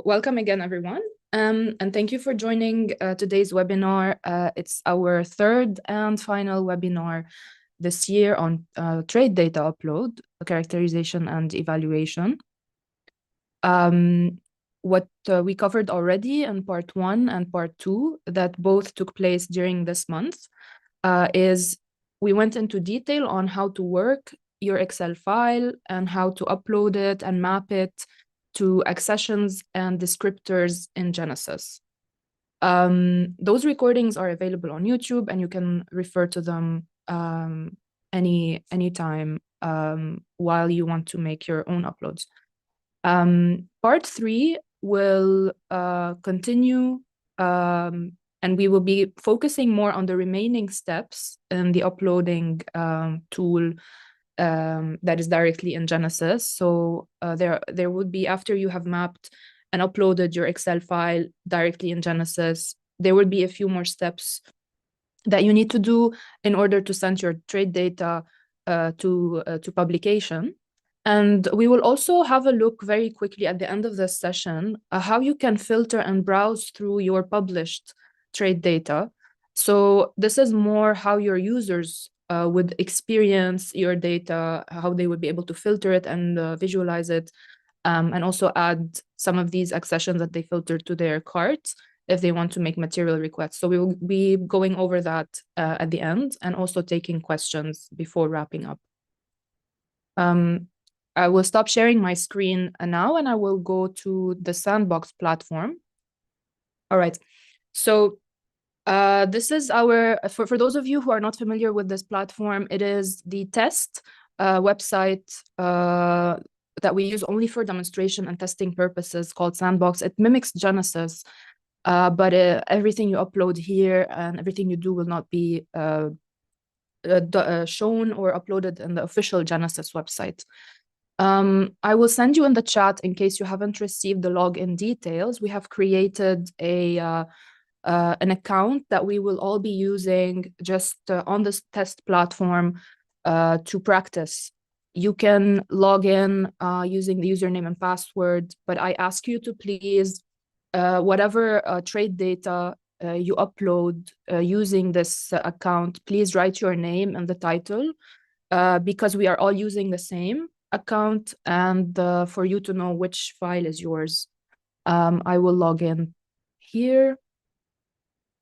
welcome again, everyone. And thank you for joining today's webinar. It's our third and final webinar this year on trade data upload, characterization, and evaluation. What we covered already in part 1 and part 2 that both took place during this month is we went into detail on how to work your Excel file and how to upload it and map it to accessions and descriptors in Genesys. Those recordings are available on YouTube, and you can refer to them anytime while you want to make your own uploads. Part 3 will continue, and we will be focusing more on the remaining steps in the uploading tool that is directly in Genesys. So there would be, after you have mapped and uploaded your Excel file directly in Genesys, there will be a few more steps that you need to do in order to send your trade data to publication. And we will also have a look very quickly at the end of this session how you can filter and browse through your published trade data. So this is more how your users would experience your data, how they would be able to filter it and visualize it, and also add some of these accessions that they filtered to their carts if they want to make material requests. So we will be going over that at the end, and also taking questions before wrapping up. I will stop sharing my screen now, and I will go to the Sandbox platform. All right. So this is our, for those of you who are not familiar with this platform, it is the test website that we use only for demonstration and testing purposes, called Sandbox. It mimics Genesys, but everything you upload here and everything you do will not be shown or uploaded in the official Genesys website. I will send you in the chat, in case you haven't received the login details. We have created an account that we will all be using just on this test platform to practice. You can log in using the username and password, but I ask you to please, whatever trade data you upload using this account, please write your name and the title, because we are all using the same account, and for you to know which file is yours. I will log in here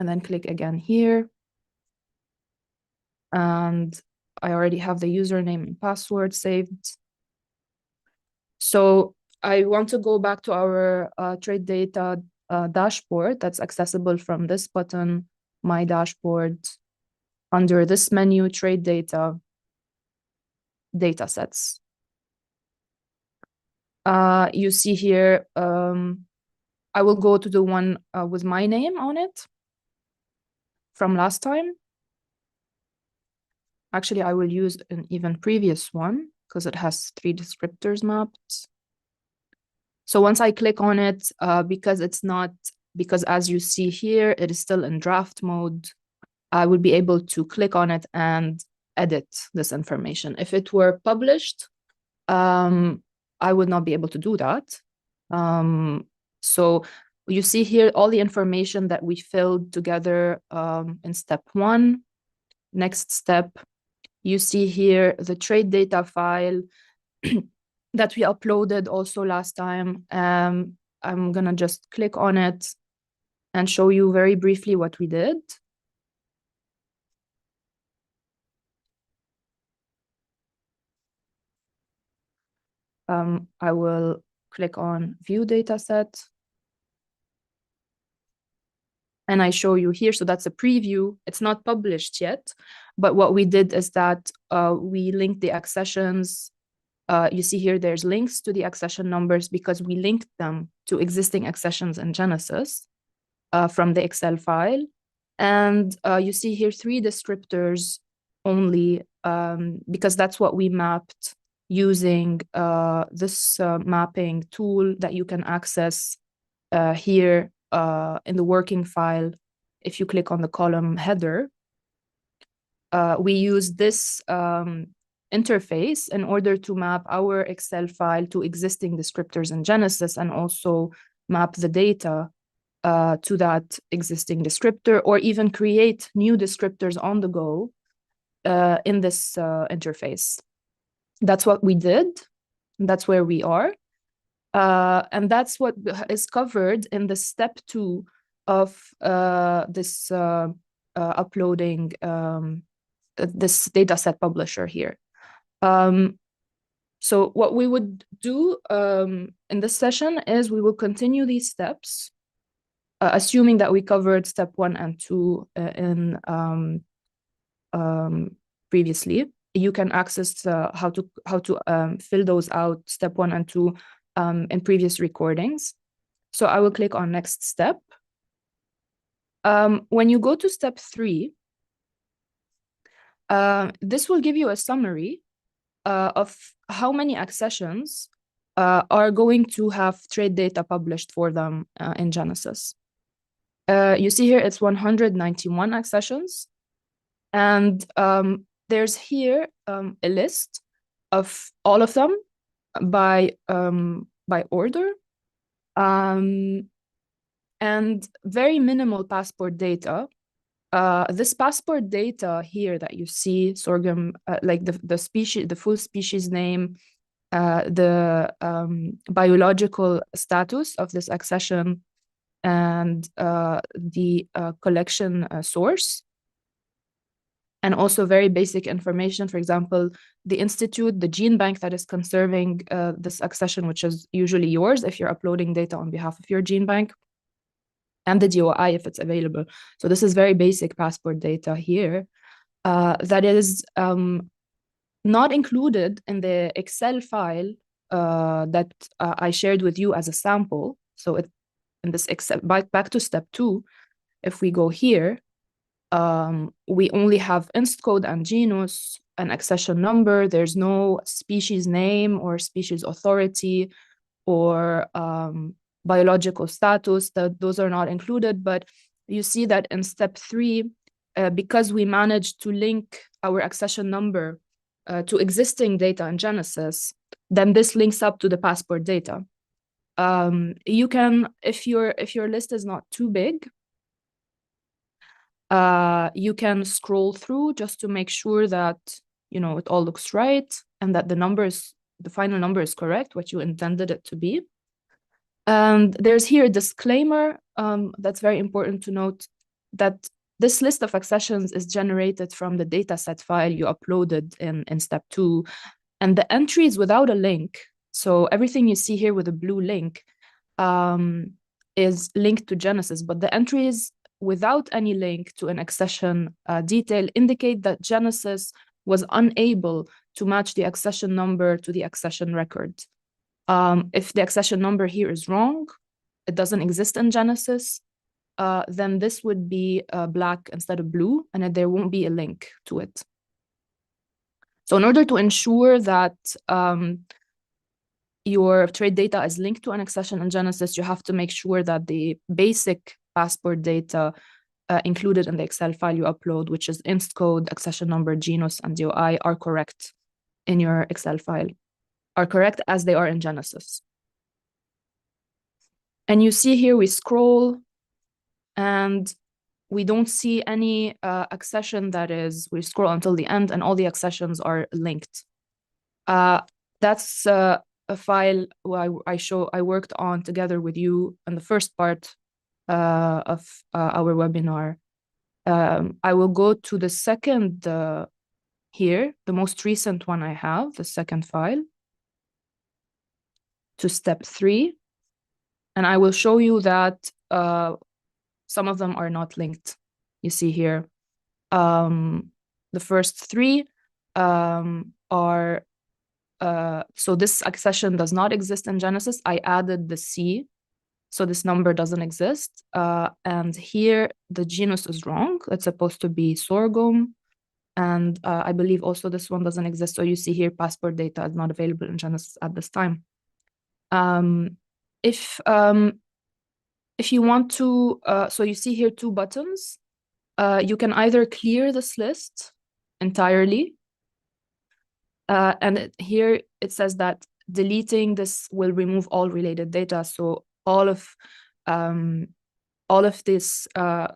and then click again here. And I already have the username and password saved. So I want to go back to our trade data dashboard that's accessible from this button, My Dashboard, under this menu, Trade Data, Datasets. You see here, I will go to the one with my name on it from last time. Actually, I will use an even previous one because it has 3 descriptors mapped. So once I click on it, because as you see here, it is still in draft mode, I would be able to click on it and edit this information. If it were published, I would not be able to do that. So you see here all the information that we filled together in step 1. Next step, you see here the trade data file that we uploaded also last time. I'm gonna just click on it and show you very briefly what we did. I will click on View Dataset. And I show you here, so that's a preview. It's not published yet, but what we did is that we linked the accessions. You see here, there's links to the accession numbers because we linked them to existing accessions in Genesys from the Excel file. And you see here 3 descriptors only, because that's what we mapped using this mapping tool that you can access here in the working file. If you click on the column header, we use this interface in order to map our Excel file to existing descriptors in Genesys, and also map the data to that existing descriptor, or even create new descriptors on the go in this interface. That's what we did. That's where we are. And that's what is covered in the step 2 of this uploading this dataset publisher here. So what we would do in this session is we will continue these steps, assuming that we covered step 1 and 2 in previously. You can access how to fill those out, step 1 and 2, in previous recordings. So I will click on next step. When you go to step 3, this will give you a summary of how many accessions are going to have trade data published for them in Genesys. You see here it's 191 accessions, and there's here a list of all of them by order, and very minimal passport data. This passport data here that you see, sorghum, like the species, the full species name, the biological status of this accession, and the collection source, and also very basic information. For example, the institute, the gene bank that is conserving this accession, which is usually yours if you're uploading data on behalf of your gene bank, and the DOI if it's available. So this is very basic passport data here that is not included in the Excel file that I shared with you as a sample. So in this Excel, back to step 2, if we go here, we only have inst code and genus, an accession number. There's no species name or species authority or biological status. Those are not included. But you see that in step 3, because we managed to link our accession number to existing data in Genesys, then this links up to the passport data. You can, if your list is not too big, you can scroll through just to make sure that it all looks right and that the final number is correct, what you intended it to be. And there's here a disclaimer that's very important to note, that this list of accessions is generated from the dataset file you uploaded in step 2, and the entries without a link, so everything you see here with a blue link is linked to Genesys, but the entries without any link to an accession detail indicate that Genesys was unable to match the accession number to the accession record. If the accession number here is wrong, it doesn't exist in Genesys, then this would be black instead of blue, and there won't be a link to it. So in order to ensure that your trade data is linked to an accession in Genesys, you have to make sure that the basic passport data included in the Excel file you upload, which is inst code, accession number, genus, and DOI, are correct in your Excel file, are correct as they are in Genesys. And you see here we scroll and we don't see any accession we scroll until the end and all the accessions are linked. That's a file I worked on together with you in the first part of our webinar. I will go to the second here, the most recent one I have, the second file, to step 3. And I will show you that some of them are not linked. You see here, the first 3 are, so this accession does not exist in Genesys. I added the C, so this number doesn't exist. And here the genus is wrong. It's supposed to be sorghum. And I believe also this one doesn't exist. So you see here, passport data is not available in Genesys at this time. If you want to, so you see here 2 buttons. You can either clear this list entirely, and here it says that deleting this will remove all related data. So all of this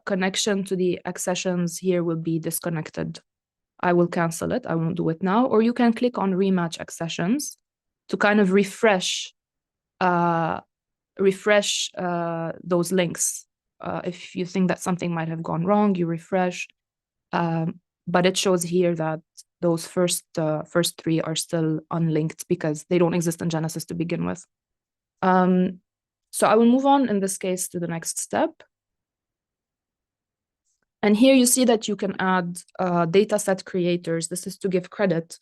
connection to the accessions here will be disconnected. I will cancel it. I won't do it now. Or you can click on rematch accessions to kind of refresh those links. If you think that something might have gone wrong, you refresh. But it shows here that those first three are still unlinked because they don't exist in Genesys to begin with. So I will move on in this case to the next step. And here you see that you can add dataset creators. This is to give credit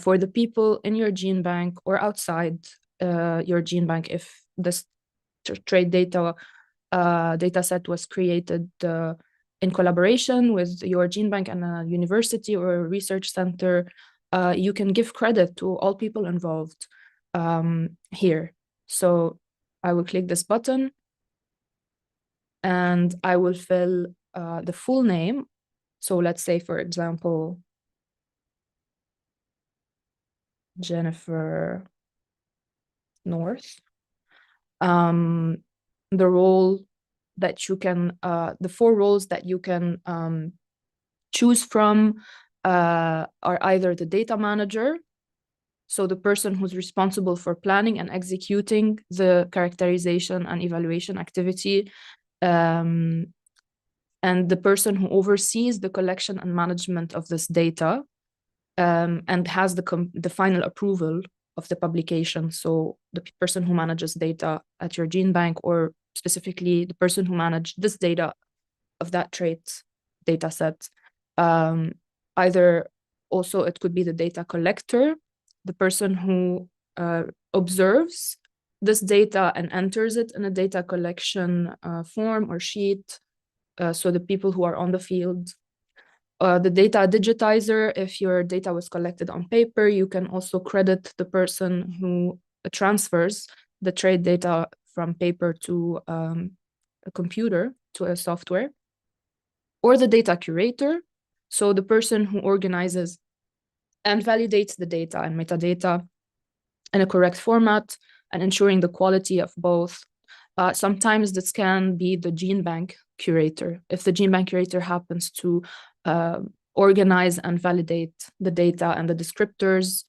for the people in your gene bank or outside your gene bank if this trade data dataset was created in collaboration with your gene bank and a university or a research center. You can give credit to all people involved here. So I will click this button and I will fill the full name. So let's say, for example, Jennifer North. The role that you can, the 4 roles that you can choose from are either the data manager, so the person who's responsible for planning and executing the characterization and evaluation activity, and the person who oversees the collection and management of this data, and has the final approval of the publication. So the person who manages data at your gene bank, or specifically the person who managed this data of that trait data set. Either also it could be the data collector, the person who observes this data and enters it in a data collection form or sheet. So the people who are on the field. The data digitizer, if your data was collected on paper, you can also credit the person who transfers the trade data from paper to a computer, to a software. Or the data curator, so the person who organizes and validates the data and metadata in a correct format and ensuring the quality of both. Sometimes this can be the gene bank curator. If the gene bank curator happens to organize and validate the data and the descriptors,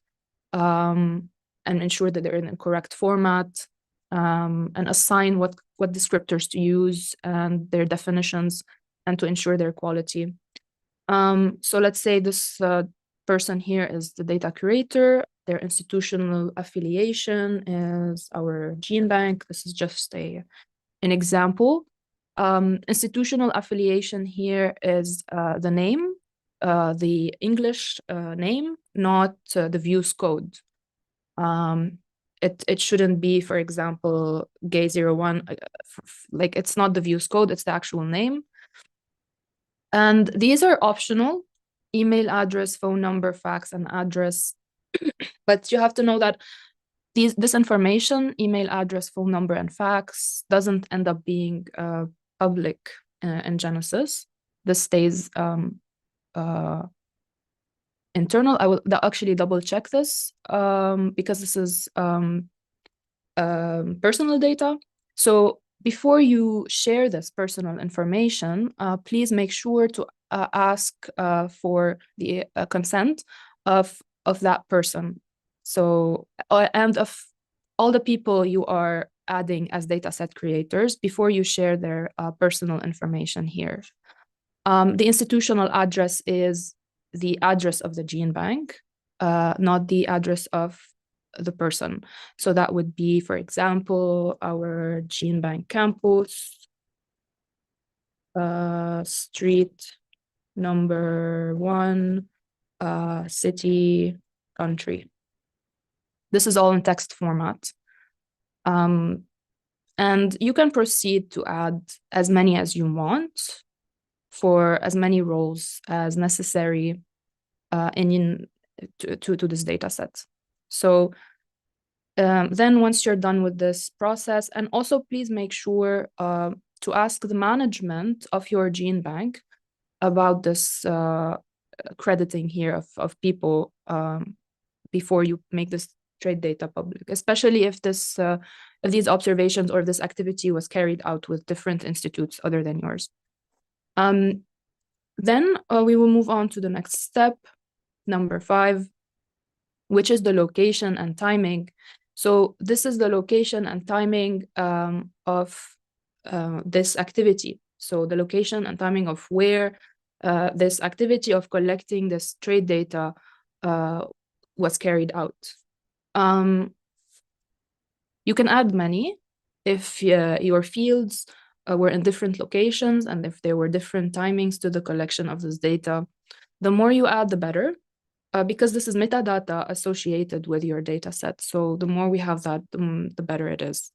and ensure that they're in the correct format, and assign what descriptors to use and their definitions, and to ensure their quality. So let's say this person here is the data curator. Their institutional affiliation is our gene bank. This is just an example. Institutional affiliation here is the name, the English name, not the views code. It shouldn't be, for example, gay01, like it's not the views code, it's the actual name. And these are optional: email address, phone number, fax, and address. But you have to know that this information, email address, phone number, and fax, doesn't end up being public in Genesys. This stays internal. I will actually double check this because this is personal data. So before you share this personal information, please make sure to ask for the consent of that person. So, and of all the people you are adding as dataset creators before you share their personal information here. The institutional address is the address of the gene bank, not the address of the person. So that would be, for example, our gene bank campus, street number 1, city, country. This is all in text format. And you can proceed to add as many as you want for as many roles as necessary to this data set. So then once you're done with this process, and also please make sure to ask the management of your gene bank about this crediting here of people before you make this trade data public, especially if this these observations or this activity was carried out with different institutes other than yours. Then we will move on to the next step, number 5, which is the location and timing. So this is the location and timing of this activity. So the location and timing of where this activity of collecting this trade data was carried out. You can add many if your fields were in different locations and if there were different timings to the collection of this data. The more you add, the better, because this is metadata associated with your data set. So the more we have that, the better it is.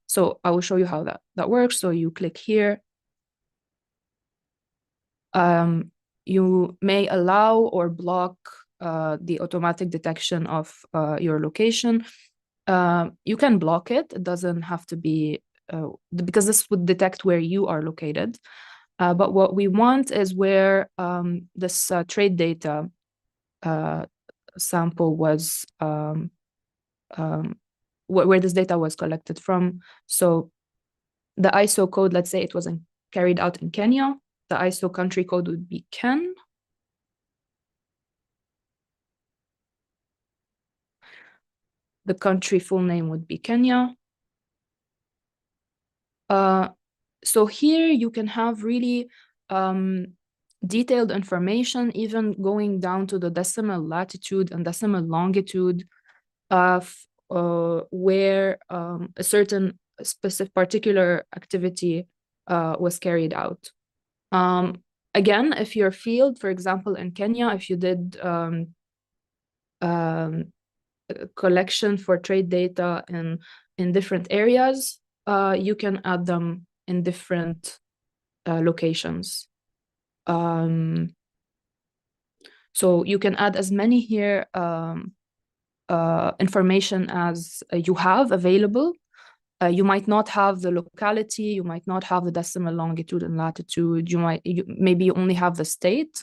So I will show you how that works. So you click here. You may allow or block the automatic detection of your location. You can block it. It doesn't have to be, because this would detect where you are located. But what we want is where this trade data sample was, where this data was collected from. So the ISO code, let's say it was carried out in Kenya, the ISO country code would be Ken. The country full name would be Kenya. So here you can have really detailed information, even going down to the decimal latitude and decimal longitude of where a certain specific particular activity was carried out. Again, if your field, for example, in Kenya, if you did collection for trade data in different areas, you can add them in different locations. So you can add as many here information as you have available. You might not have the locality, you might not have the decimal longitude and latitude, maybe you only have the state.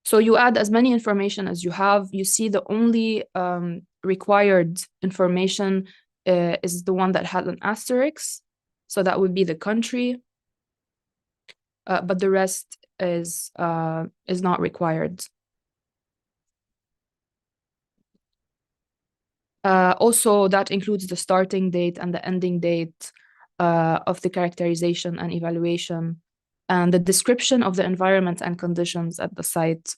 So you add as many information as you have. You see the only required information is the one that has an asterisk. So that would be the country, but the rest is not required. Also, that includes the starting date and the ending date of the characterization and evaluation, and the description of the environment and conditions at the site.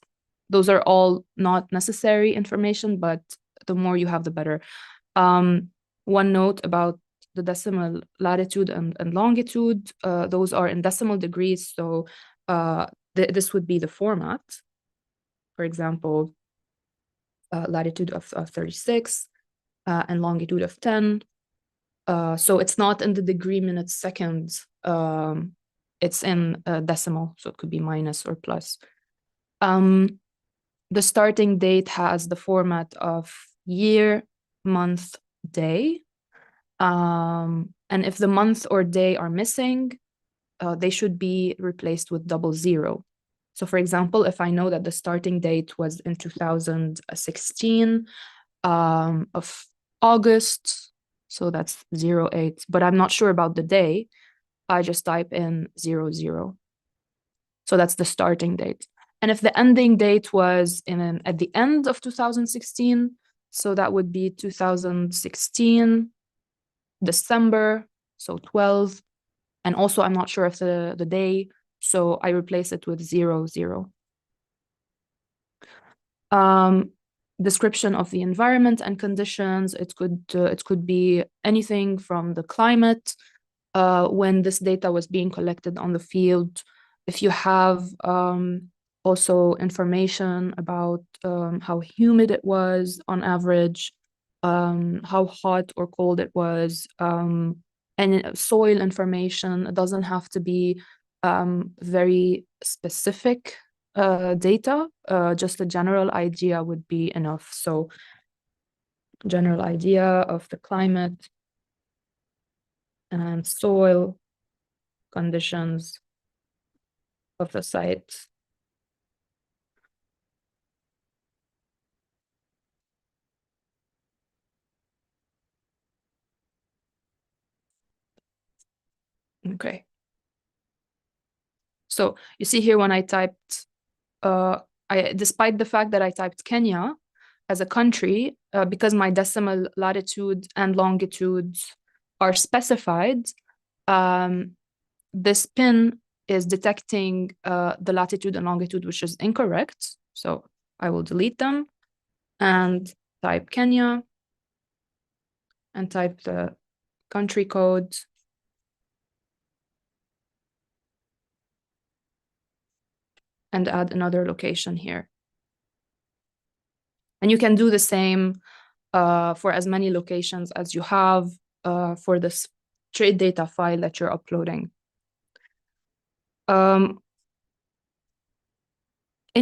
Those are all not necessary information, but the more you have, the better. One note about the decimal latitude and longitude, those are in decimal degrees, so this would be the format. For example, latitude of 36 and longitude of 10. So it's not in the degree, minutes, seconds. It's in decimal, so it could be minus or plus. The starting date has the format of year, month, day. And if the month or day are missing, they should be replaced with 00. So for example, if I know that the starting date was in 2016 of August, so that's 08, but I'm not sure about the day, I just type in 00. So that's the starting date. And if the ending date was at the end of 2016, so that would be 2016 December, so 12. And also I'm not sure of the day, so I replace it with 00. Description of the environment and conditions. It could be anything from the climate, when this data was being collected on the field. If you have also information about how humid it was on average, how hot or cold it was, and soil information. It doesn't have to be very specific data, just a general idea would be enough. So general idea of the climate and soil conditions of the site. Okay. So you see here when I typed, despite the fact that I typed Kenya as a country, because my decimal latitude and longitudes are specified, this pin is detecting the latitude and longitude, which is incorrect. So I will delete them and type Kenya and type the country code. And add another location here. And you can do the same for as many locations as you have for this trade data file that you're uploading. In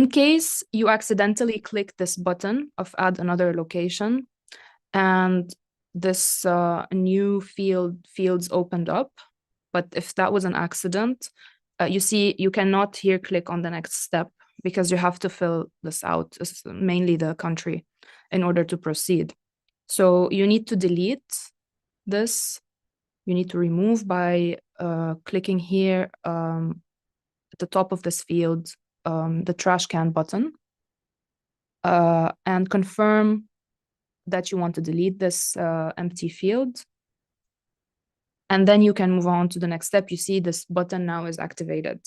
case you accidentally click this button of add another location and this new fields opened up, but if that was an accident, you see you cannot here click on the next step because you have to fill this out, mainly the country, in order to proceed. So you need to delete this. You need to remove by clicking here at the top of this field, the trash can button, and confirm that you want to delete this empty field. And then you can move on to the next step. You see this button now is activated.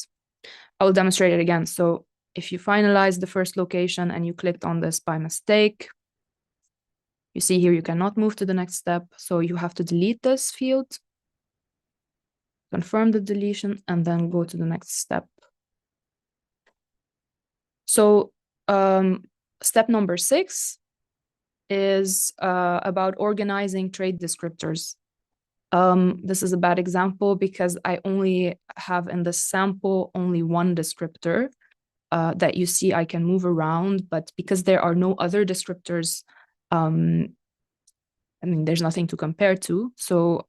I will demonstrate it again. So if you finalize the first location and you clicked on this by mistake, you see here you cannot move to the next step. So you have to delete this field, confirm the deletion, and then go to the next step. So step number 6 is about organizing trade descriptors. This is a bad example because I only have in the sample only one descriptor that you see I can move around, but because there are no other descriptors, I mean, there's nothing to compare to. So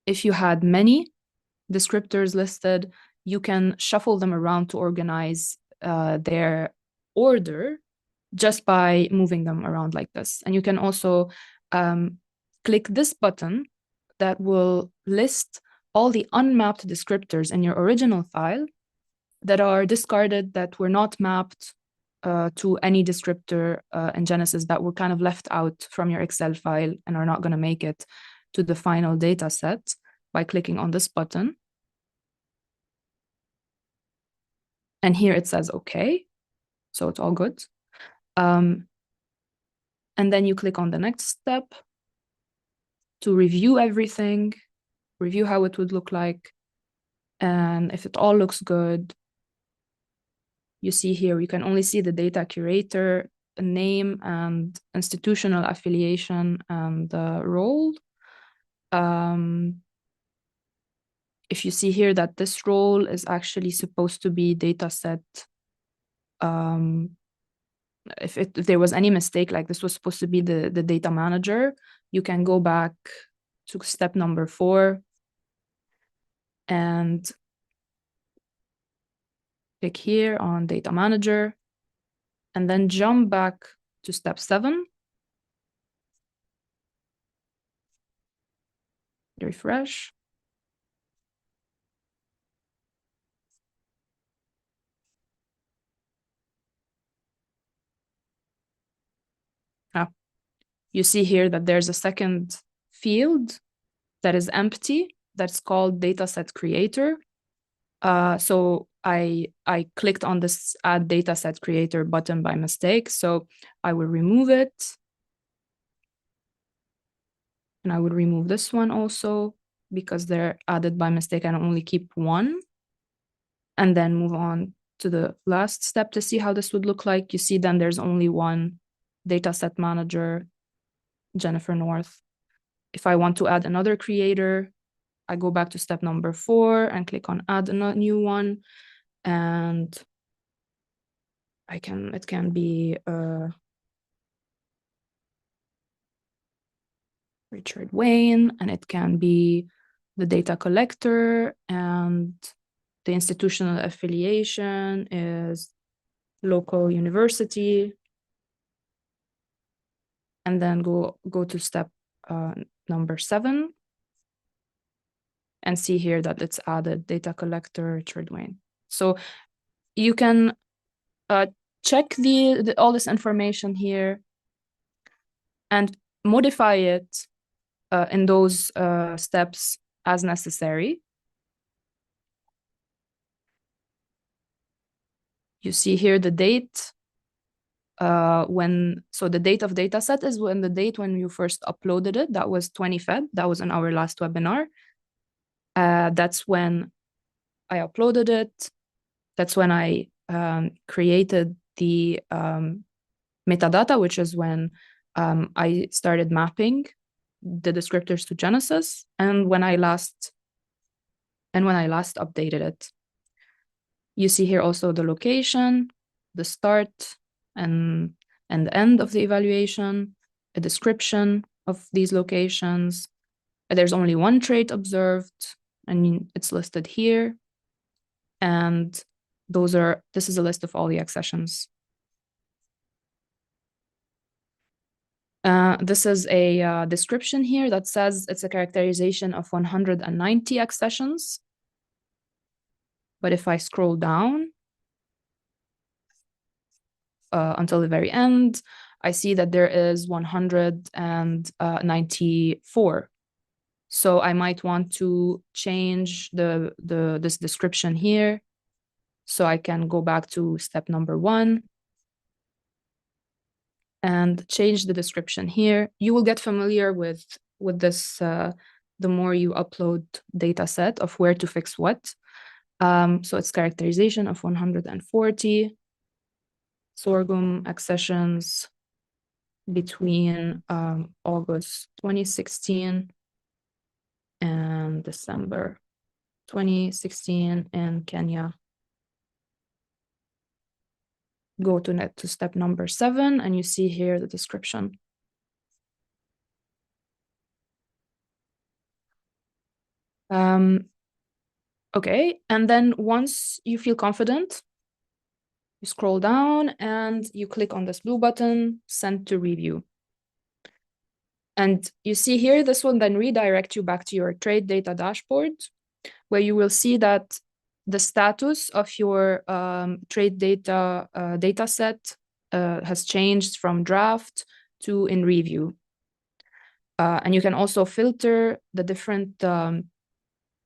if you had many descriptors listed, you can shuffle them around to organize their order just by moving them around like this. And you can also click this button that will list all the unmapped descriptors in your original file that are discarded, that were not mapped to any descriptor in Genesys, that were kind of left out from your Excel file and are not going to make it to the final data set by clicking on this button. And here it says okay, so it's all good. And then you click on the next step to review everything, review how it would look like. And if it all looks good, you see here, you can only see the data curator, the name and institutional affiliation and the role. If you see here that this role is actually supposed to be dataset, if there was any mistake, like this was supposed to be the data manager, you can go back to step number 4 and click here on data manager, and then jump back to step 7. Refresh. You see here that there's a second field that is empty that's called dataset creator. So I clicked on this add dataset creator button by mistake. So I will remove it. And I would remove this one also because they're added by mistake and only keep one. And then move on to the last step to see how this would look like. You see then there's only one dataset manager, Jennifer North. If I want to add another creator, I go back to step number 4 and click on add a new one. And it can be Richard Wayne, and it can be the data collector, and the institutional affiliation is local university. And then go to step number 7. and see here that it's added data collector Richard Wayne. So you can check all this information here and modify it in those steps as necessary. You see here the date so the date of dataset is the date when you first uploaded it. That was 20 Feb. That was in our last webinar. That's when I uploaded it. That's when I created the metadata, which is when I started mapping the descriptors to Genesys, and when I last updated it. You see here also the location, the start and the end of the evaluation, a description of these locations. There's only one trait observed, and it's listed here. And this is a list of all the accessions. This is a description here that says it's a characterization of 190 accessions. But if I scroll down until the very end, I see that there is 194. So I might want to change this description here. So I can go back to step number 1 and change the description here. You will get familiar with this the more you upload data set of where to fix what. So it's characterization of 140 sorghum accessions between August 2016 and December 2016 in Kenya. Go to step number 7, and you see here the description. Okay, and then once you feel confident, you scroll down and you click on this blue button, send to review. And you see here, this will then redirect you back to your trade data dashboard, where you will see that the status of your trade data data set has changed from draft to in review. And you can also filter the different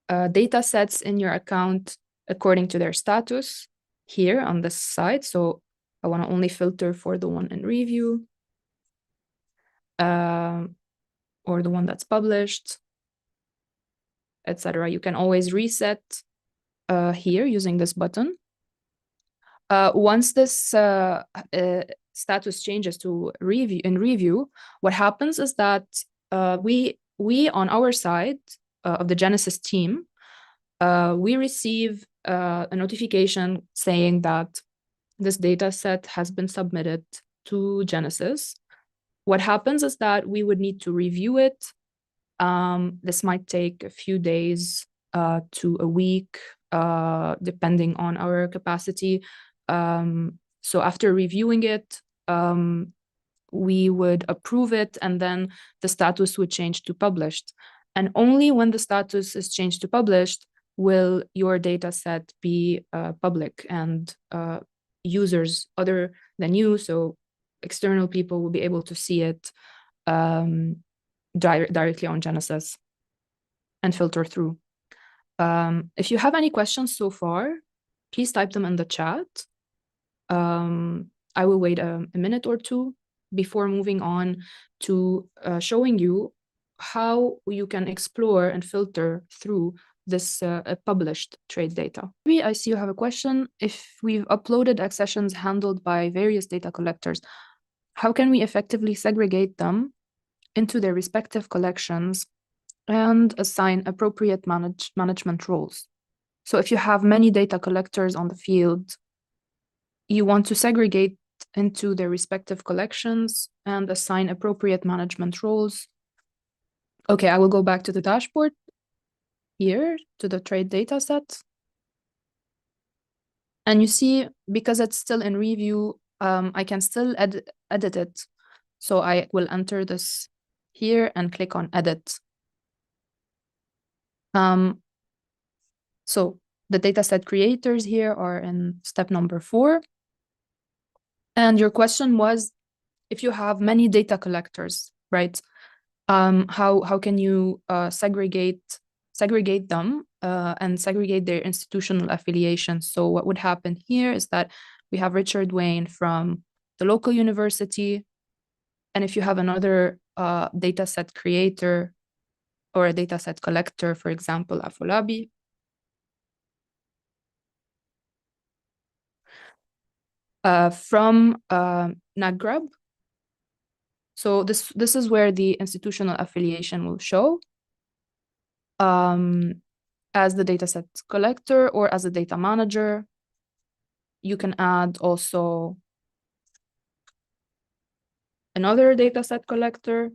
data sets in your account according to their status here on this side. So I want to only filter for the one in review or the one that's published, etc. You can always reset here using this button. Once this status changes to review, what happens is that we on our side of the Genesys team, we receive a notification saying that this data set has been submitted to Genesys. What happens is that we would need to review it. This might take a few days to a week, depending on our capacity. So after reviewing it, we would approve it, and then the status would change to published. And only when the status is changed to published will your data set be public, and users other than you, so external people, will be able to see it directly on Genesys and filter through. If you have any questions so far, please type them in the chat. I will wait a minute or two before moving on to showing you how you can explore and filter through this published trade data. Maybe I see you have a question. If we've uploaded accessions handled by various data collectors, how can we effectively segregate them into their respective collections and assign appropriate management roles? So if you have many data collectors on the field, you want to segregate into their respective collections and assign appropriate management roles. Okay, I will go back to the dashboard here to the trade data set. And you see, because it's still in review, I can still edit it. So I will enter this here and click on edit. So the dataset creators here are in step number 4. And your question was, if you have many data collectors, right? How can you segregate them and segregate their institutional affiliations? So what would happen here is that we have Richard Wayne from the local university, and if you have another dataset creator or a dataset collector, for example, Afolabi, from Nagrab. So this is where the institutional affiliation will show as the dataset collector or as a data manager. You can add also another dataset collector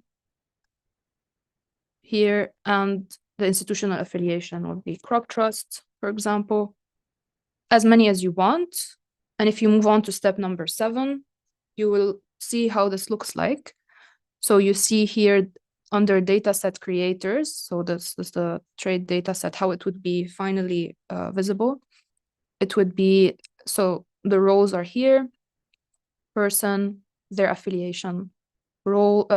here, and the institutional affiliation will be Crop Trust, for example, as many as you want. And if you move on to step number 7, you will see how this looks like. So you see here under dataset creators, so this is the trade dataset, how it would be finally visible. It would be, so the roles are here, person, their affiliation, role,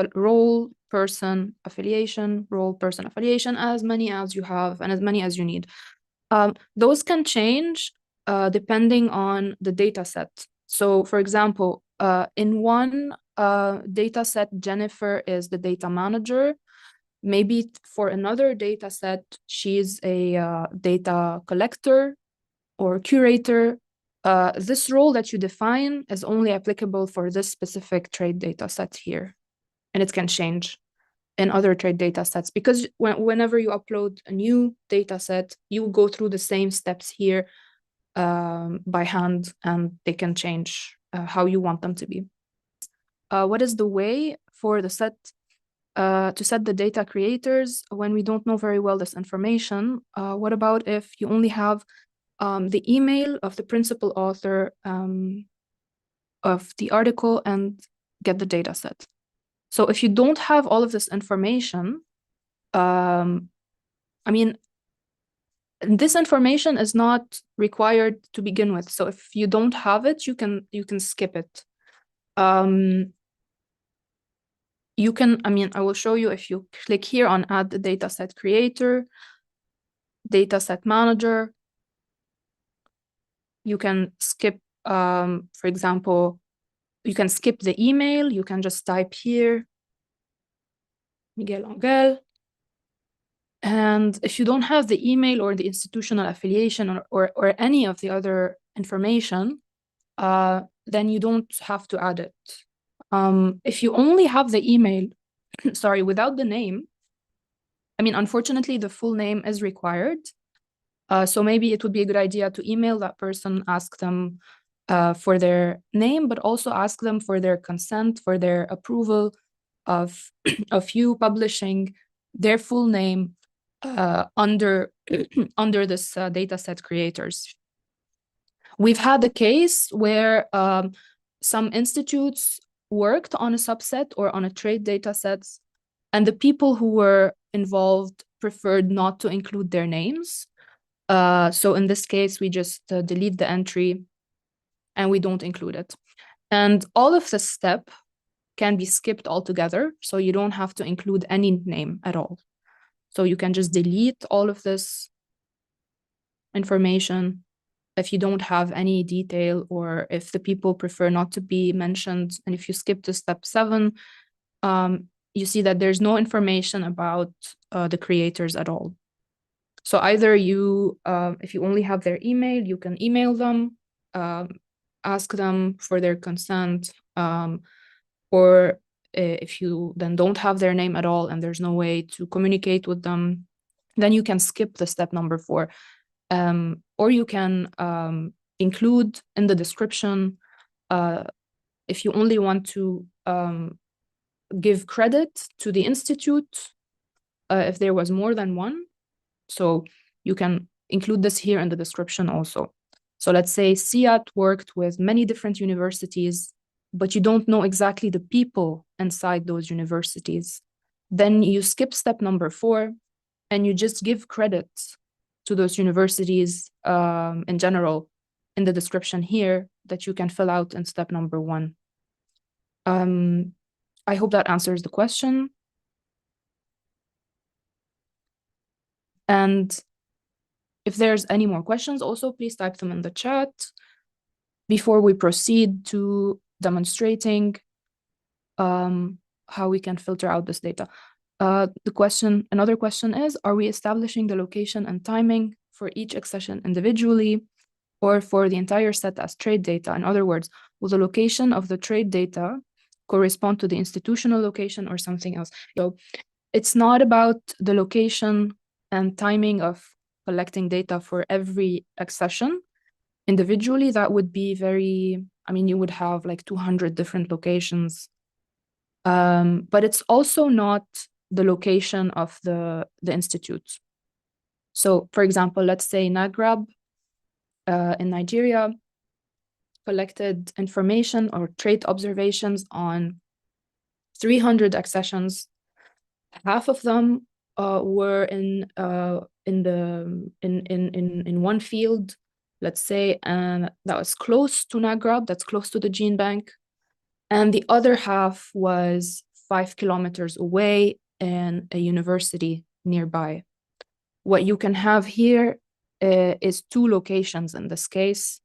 person, affiliation, role, person, affiliation, as many as you have and as many as you need. Those can change depending on the data set. So for example, in one data set, Jennifer is the data manager. Maybe for another data set, she's a data collector or curator. This role that you define is only applicable for this specific trade data set here, and it can change in other trade data sets, because whenever you upload a new data set, you go through the same steps here by hand, and they can change how you want them to be. What is the way for the set to set the data creators when we don't know very well this information? What about if you only have the email of the principal author of the article and get the data set? So if you don't have all of this information, I mean, this information is not required to begin with. So if you don't have it, you can skip it. You can, I mean, I will show you if you click here on add the dataset creator, dataset manager, you can skip, for example, you can skip the email. You can just type here, Miguel Angel. And if you don't have the email or the institutional affiliation or any of the other information, then you don't have to add it. If you only have the email, sorry, without the name, I mean, unfortunately, the full name is required. So maybe it would be a good idea to email that person, ask them for their name, but also ask them for their consent, for their approval of you publishing their full name under this dataset creators. We've had a case where some institutes worked on a subset or on a trade data sets, and the people who were involved preferred not to include their names. So in this case, we just delete the entry and we don't include it. And all of this step can be skipped altogether, so you don't have to include any name at all. So you can just delete all of this information if you don't have any detail, or if the people prefer not to be mentioned. And if you skip to step 7, you see that there's no information about the creators at all. So either you, if you only have their email, you can email them, ask them for their consent, or if you then don't have their name at all and there's no way to communicate with them, then you can skip the step number 4. Or you can include in the description, if you only want to give credit to the institute, if there was more than one. So you can include this here in the description also. So let's say CIAT worked with many different universities, but you don't know exactly the people inside those universities. Then you skip step number 4 and you just give credit to those universities in general in the description here that you can fill out in step number 1. I hope that answers the question. And if there's any more questions, also please type them in the chat before we proceed to demonstrating how we can filter out this data. Another question is, are we establishing the location and timing for each accession individually or for the entire set as trade data? In other words, will the location of the trade data correspond to the institutional location or something else? So it's not about the location and timing of collecting data for every accession individually. That would be you would have like 200 different locations. But it's also not the location of the institute. So for example, let's say NAGRAB in Nigeria collected information or trait observations on 300 accessions. Half of them were in one field, let's say, and that was close to NAGRAB, that's close to the gene bank. And the other half was 5 kilometers away in a university nearby. What you can have here is 2 locations in this case,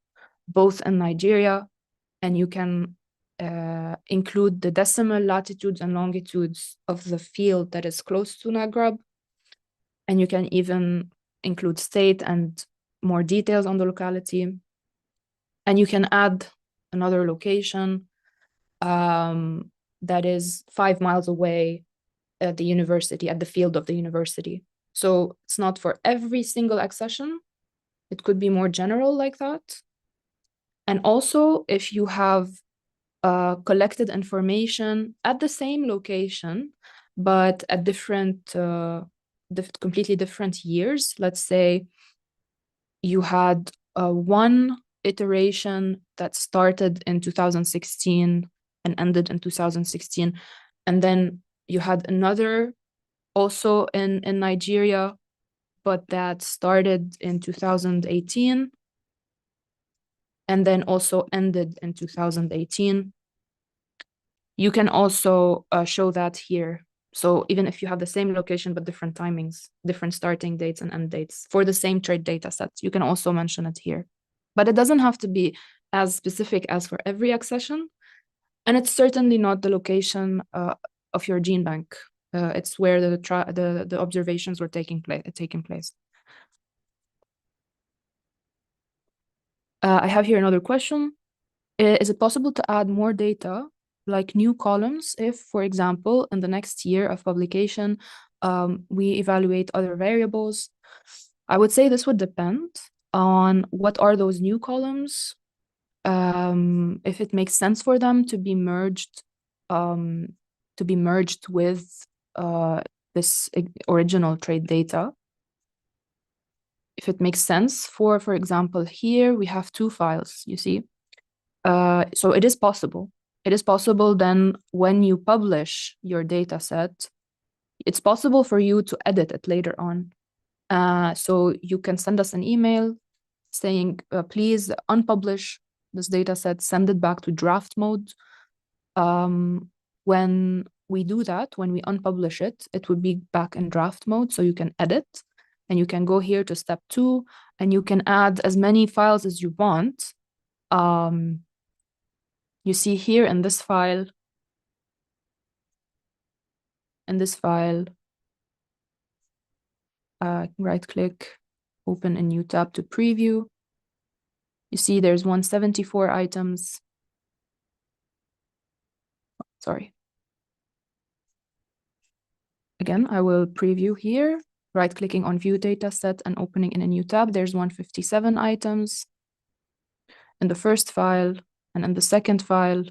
both in Nigeria, and you can include the decimal latitudes and longitudes of the field that is close to NAGRAB. And you can even include state and more details on the locality. And you can add another location that is 5 miles away at the university, at the field of the university. So it's not for every single accession. It could be more general like that. And also, if you have collected information at the same location, but at completely different years, let's say you had one iteration that started in 2016 and ended in 2016, and then you had another also in Nigeria, but that started in 2018 and then also ended in 2018. You can also show that here. So even if you have the same location but different timings, different starting dates and end dates for the same trade data set, you can also mention it here. But it doesn't have to be as specific as for every accession. And it's certainly not the location of your gene bank. It's where the observations were taking place. I have here another question. Is it possible to add more data, like new columns, if, for example, in the next year of publication, we evaluate other variables? I would say this would depend on what are those new columns, if it makes sense for them to be merged with this original trade data. If it makes sense for example, here we have 2 files, you see. So it is possible. It is possible then when you publish your data set, it's possible for you to edit it later on. So you can send us an email saying, please unpublish this data set, send it back to draft mode. When we do that, when we unpublish it, it would be back in draft mode, so you can edit. And you can go here to step 2, and you can add as many files as you want. You see here in this file, right-click, open a new tab to preview. You see there's 174 items. Sorry. Again, I will preview here, right-clicking on View Dataset and opening in a new tab. There's 157 items in the first file, and in the second file,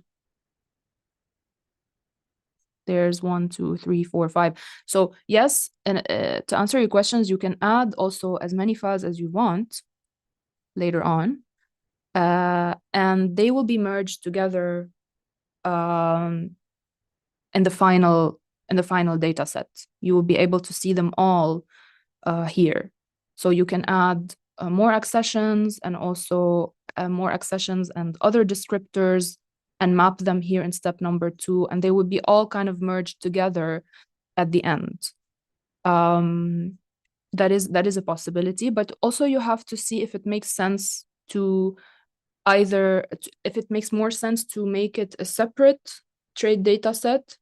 there's 1, 2, 3, 4, 5. So yes, and to answer your questions, you can add also as many files as you want later on, and they will be merged together in the final data set. You will be able to see them all here. So you can add more accessions and also more accessions and other descriptors and map them here in step number 2, and they would be all kind of merged together at the end. That is a possibility, but also you have to see if it makes sense to if it makes more sense to make it a separate trade data set,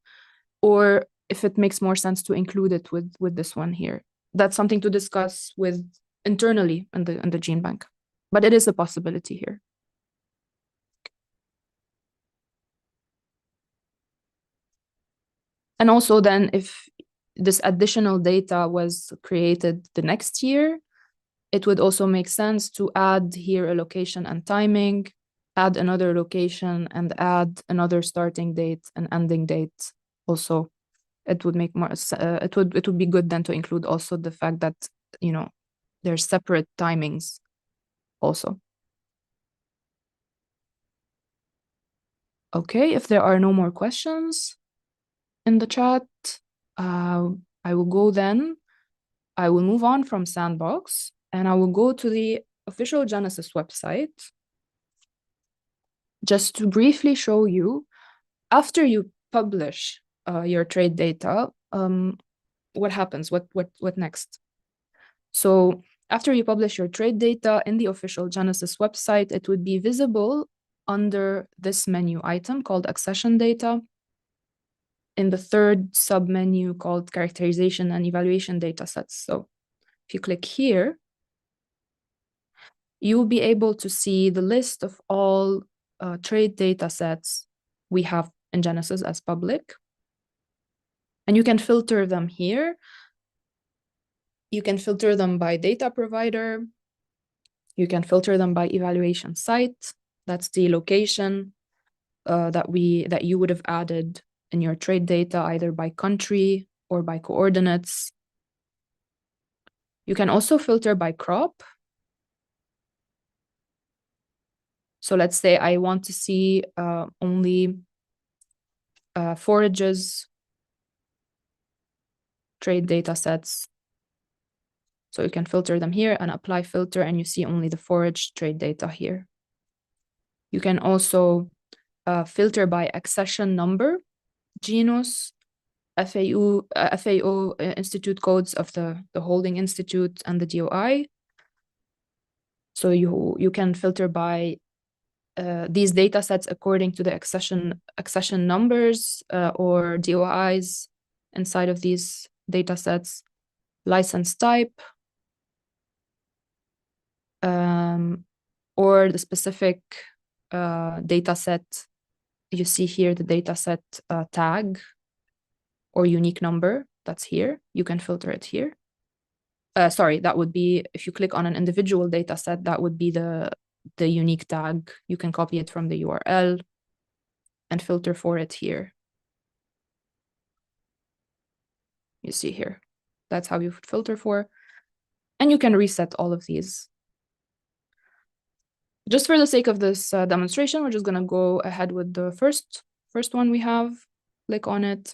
or if it makes more sense to include it with this one here. That's something to discuss with internally in the gene bank, but it is a possibility here. And also then if this additional data was created the next year, it would also make sense to add here a location and timing, add another location, and add another starting date and ending date also. It would make more it would be good then to include also the fact that, you know, there's separate timings also. Okay, if there are no more questions in the chat, I will go then. I will move on from Sandbox and I will go to the official Genesys website just to briefly show you, after you publish your trade data, what happens, what next? So after you publish your trade data in the official Genesys website, it would be visible under this menu item called accession data, in the third submenu called characterization and evaluation datasets. So if you click here, you will be able to see the list of all trade datasets we have in Genesys as public. And you can filter them here. You can filter them by data provider. You can filter them by evaluation site. That's the location that you would have added in your trade data, either by country or by coordinates. You can also filter by crop. So let's say I want to see only forages trade data sets. So you can filter them here and apply filter, and you see only the forage trade data here. You can also filter by accession number, genus, FAO institute codes of the holding institute and the DOI. So you can filter by these data sets according to the accession numbers or DOIs inside of these data sets, license type, or the specific data set. You see here the data set tag or unique number that's here. You can filter it here. Sorry, that would be, if you click on an individual data set, that would be the unique tag. You can copy it from the URL and filter for it here. You see here. That's how you would filter for. And you can reset all of these. Just for the sake of this demonstration, we're just going to go ahead with the first one we have. Click on it.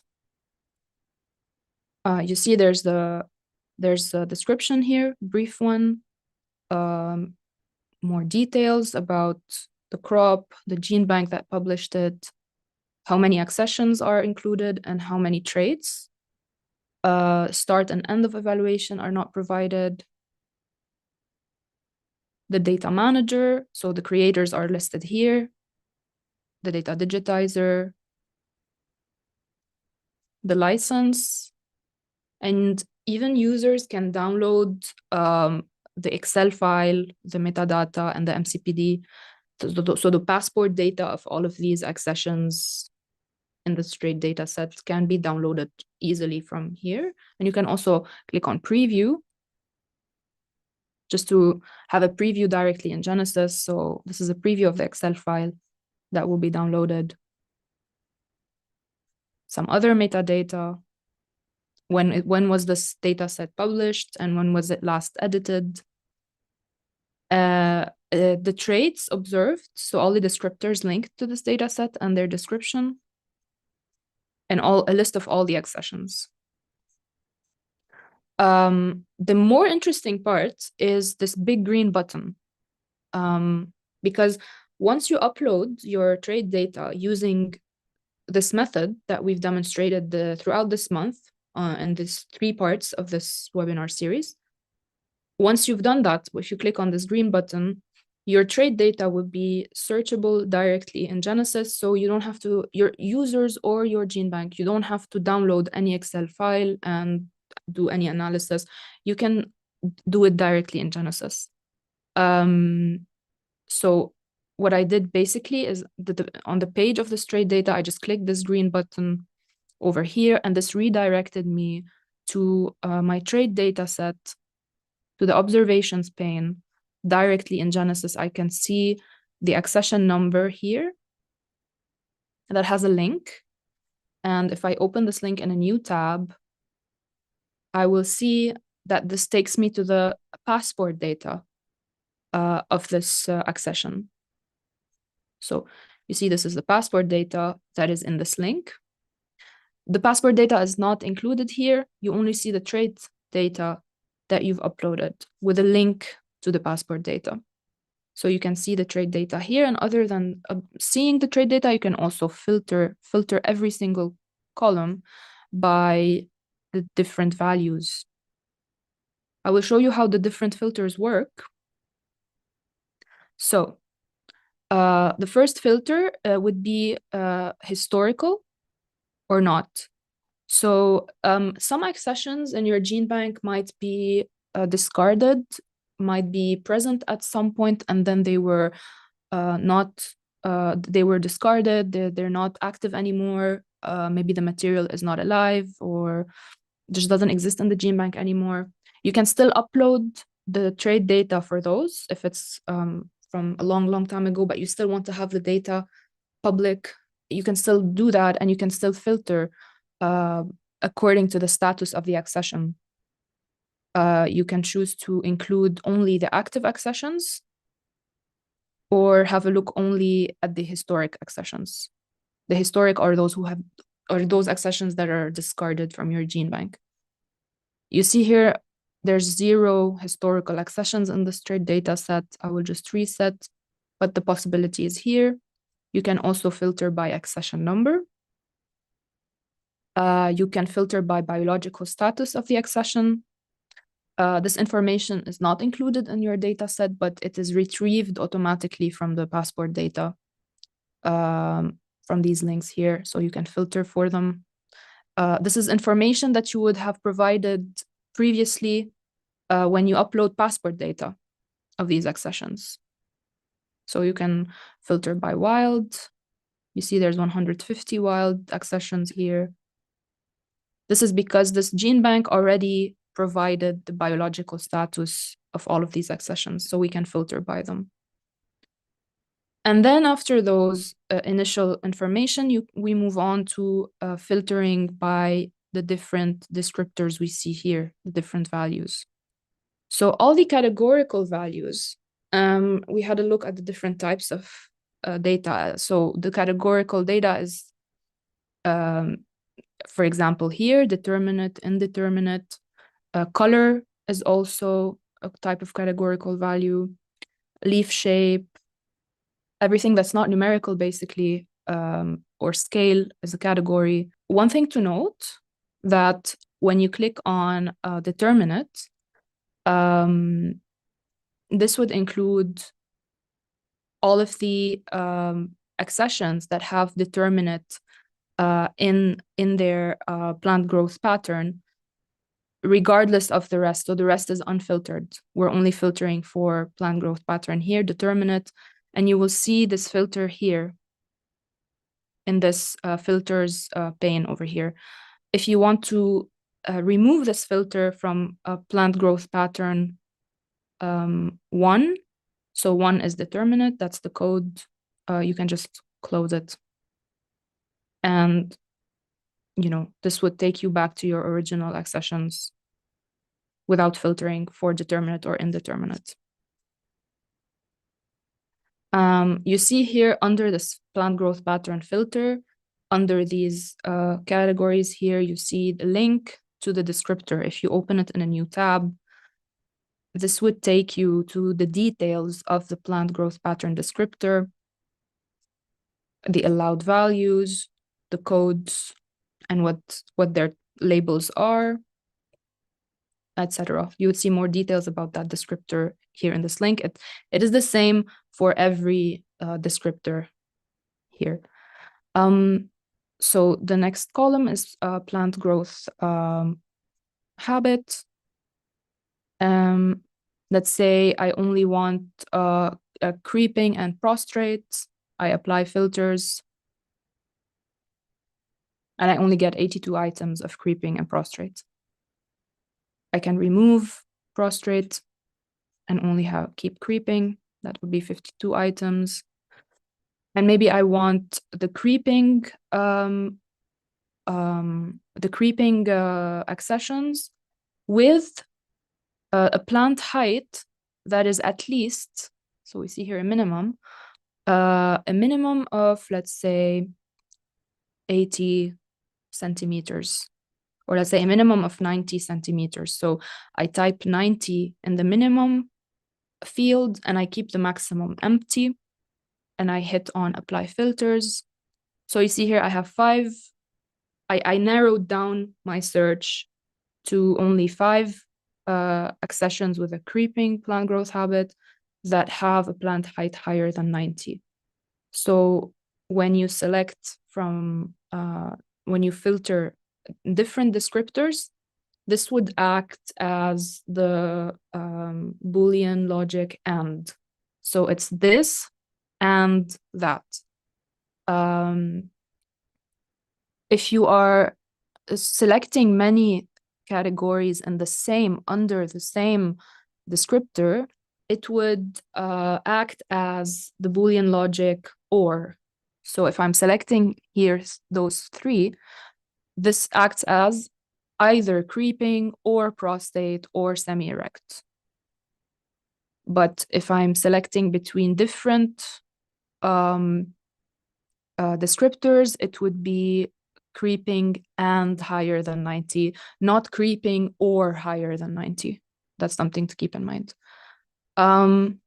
You see there's a description here, brief one, more details about the crop, the gene bank that published it, how many accessions are included, and how many traits. Start and end of evaluation are not provided. The data manager, so the creators are listed here, the data digitizer, the license, and even users can download the Excel file, the metadata, and the MCPD. So the passport data of all of these accessions in the straight data set can be downloaded easily from here. And you can also click on preview just to have a preview directly in Genesys. So this is a preview of the Excel file that will be downloaded. Some other metadata. When was this data set published and when was it last edited? The traits observed, so all the descriptors linked to this data set and their description, and a list of all the accessions. The more interesting part is this big green button, because once you upload your trade data using this method that we've demonstrated throughout this month and these 3 parts of this webinar series, once you've done that, if you click on this green button, your trade data will be searchable directly in Genesys, so you don't have to, your users or your gene bank, you don't have to download any Excel file and do any analysis. You can do it directly in Genesys. So what I did basically is on the page of this trade data, I just clicked this green button over here, and this redirected me to my trade data set, to the observations pane directly in Genesys. I can see the accession number here that has a link. And if I open this link in a new tab, I will see that this takes me to the passport data of this accession. So you see this is the passport data that is in this link. The passport data is not included here. You only see the trade data that you've uploaded with a link to the passport data. So you can see the trade data here, and other than seeing the trade data, you can also filter every single column by the different values. I will show you how the different filters work. So the first filter would be historical or not. So some accessions in your gene bank might be discarded, might be present at some point, and then they were they were discarded, they're not active anymore. Maybe the material is not alive or just doesn't exist in the gene bank anymore. You can still upload the trade data for those if it's from a long time ago, but you still want to have the data public. You can still do that, and you can still filter according to the status of the accession. You can choose to include only the active accessions or have a look only at the historic accessions. The historic are those accessions that are discarded from your gene bank. You see here, there's 0 historical accessions in this trade data set. I will just reset, but the possibility is here. You can also filter by accession number. You can filter by biological status of the accession. This information is not included in your data set, but it is retrieved automatically from the passport data from these links here, so you can filter for them. This is information that you would have provided previously when you upload passport data of these accessions. So you can filter by wild. You see there's 150 wild accessions here. This is because this gene bank already provided the biological status of all of these accessions, so we can filter by them. And then after those initial information, we move on to filtering by the different descriptors we see here, the different values. So all the categorical values, we had a look at the different types of data. So the categorical data is, for example, here, determinate, indeterminate. Color is also a type of categorical value. Leaf shape, everything that's not numerical, basically, or scale is a category. One thing to note, that when you click on determinate, this would include all of the accessions that have determinate in their plant growth pattern, regardless of the rest. So the rest is unfiltered. We're only filtering for plant growth pattern here, determinate, and you will see this filter here in this filters pane over here. If you want to remove this filter from a plant growth pattern 1, so 1 is determinate, that's the code, you can just close it. And, this would take you back to your original accessions without filtering for determinate or indeterminate. You see here under this plant growth pattern filter, under these categories here, you see the link to the descriptor. If you open it in a new tab, this would take you to the details of the plant growth pattern descriptor, the allowed values, the codes, and what their labels are, etc. You would see more details about that descriptor here in this link. It is the same for every descriptor here. So the next column is plant growth habit. Let's say I only want creeping and prostrate. I apply filters, and I only get 82 items of creeping and prostrate. I can remove prostrate and only keep creeping. That would be 52 items. And maybe I want the creeping accessions with a plant height that is at least, so we see here a minimum of, let's say, 80 centimeters, or let's say a minimum of 90 centimeters. So I type 90 in the minimum field and I keep the maximum empty, and I hit on apply filters. So you see here I have 5. I narrowed down my search to only 5 accessions with a creeping plant growth habit that have a plant height higher than 90. So when you select from, when you filter different descriptors, this would act as the Boolean logic AND. So it's this and that. If you are selecting many categories in the same, under the same descriptor, it would act as the Boolean logic OR. So if I'm selecting here those 3, this acts as either creeping or prostrate or semi-erect. But if I'm selecting between different descriptors, it would be creeping and higher than 90, not creeping or higher than 90. That's something to keep in mind. And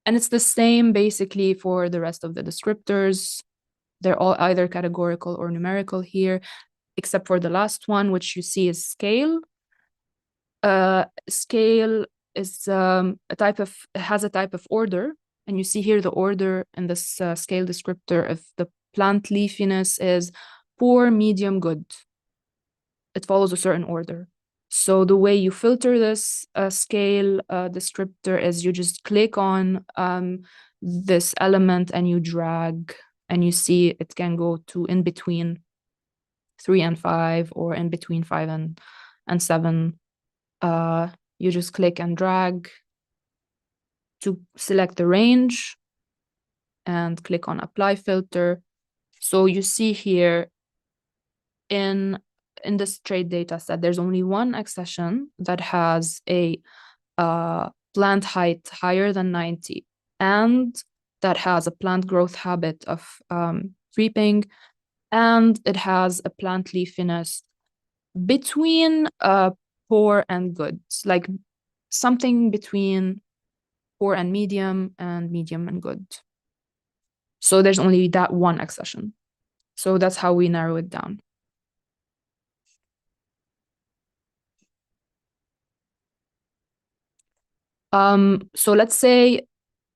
it's the same basically for the rest of the descriptors. They're all either categorical or numerical here, except for the last one, which you see is scale. Scale is has a type of order, and you see here the order in this scale descriptor. If the plant leafiness is poor, medium, good, it follows a certain order. So the way you filter this scale descriptor is you just click on this element and you drag, and you see it can go to in between 3 and 5, or in between 5 and 7. You just click and drag to select the range and click on apply filter. So you see here in this trade data set, there's only one accession that has a plant height higher than 90 and that has a plant growth habit of creeping, and it has a plant leafiness between poor and good, like something between poor and medium and good. So there's only that one accession. So that's how we narrow it down. So let's say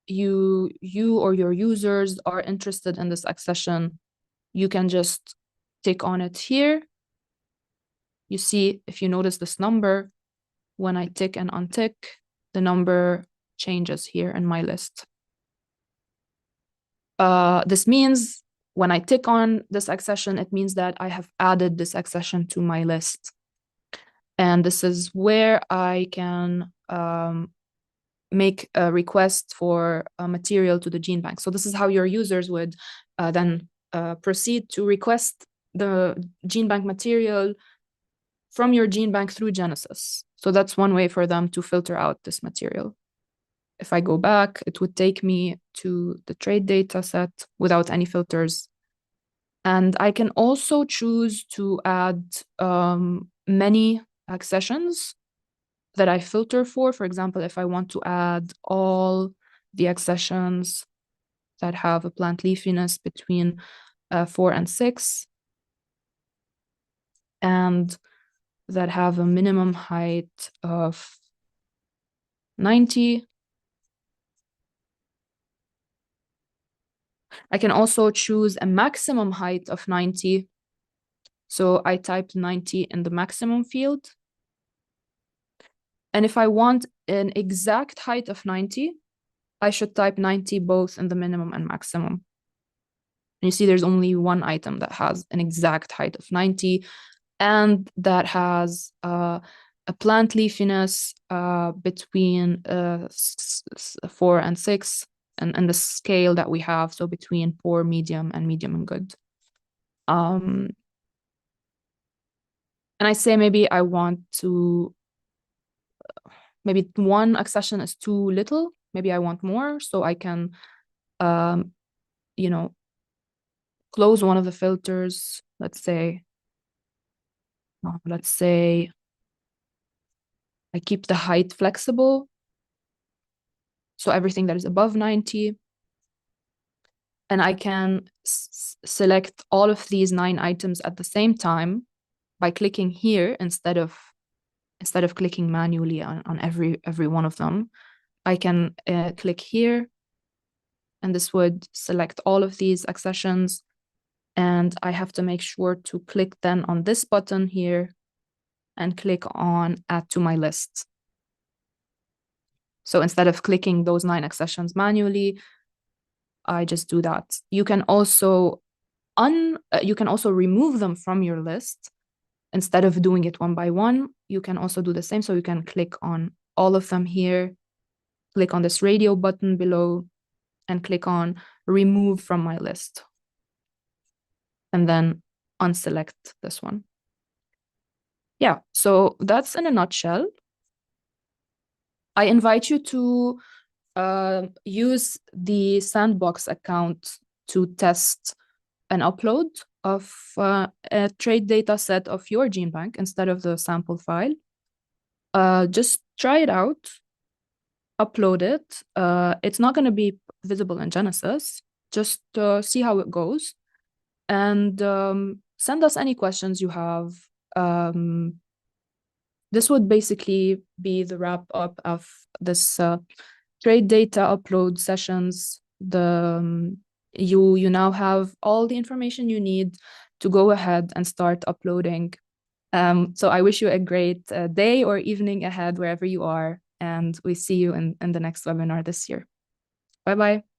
you or your users are interested in this accession. You can just tick on it here. You see, if you notice this number, when I tick and untick, the number changes here in my list. This means when I tick on this accession, it means that I have added this accession to my list. And this is where I can make a request for a material to the gene bank. So this is how your users would then proceed to request the gene bank material from your gene bank through Genesys. So that's one way for them to filter out this material. If I go back, it would take me to the trade data set without any filters. And I can also choose to add many accessions that I filter for. For example, if I want to add all the accessions that have a plant leafiness between 4 and 6, and that have a minimum height of 90. I can also choose a maximum height of 90. So I typed 90 in the maximum field. And if I want an exact height of 90, I should type 90 both in the minimum and maximum. And you see there's only one item that has an exact height of 90, and that has a plant leafiness between 4 and 6, and the scale that we have, so between poor, medium, and medium and good. And I say maybe I want to, maybe one accession is too little, maybe I want more, so I can, close one of the filters, let's say I keep the height flexible, so everything that is above 90, and I can select all of these 9 items at the same time by clicking here instead of clicking manually on every one of them. I can click here, and this would select all of these accessions, and I have to make sure to click then on this button here and click on add to my list. So instead of clicking those 9 accessions manually, I just do that. You can also remove them from your list. Instead of doing it one by one, you can also do the same. So you can click on all of them here, click on this radio button below, and click on remove from my list. And then unselect this one. Yeah, so that's in a nutshell. I invite you to use the Sandbox account to test an upload of a trade data set of your gene bank instead of the sample file. Just try it out, upload it. It's not going to be visible in Genesys. Just see how it goes, and send us any questions you have. This would basically be the wrap up of this trade data upload sessions. You now have all the information you need to go ahead and start uploading. So I wish you a great day or evening ahead wherever you are, and we see you in the next webinar this year. Bye-bye.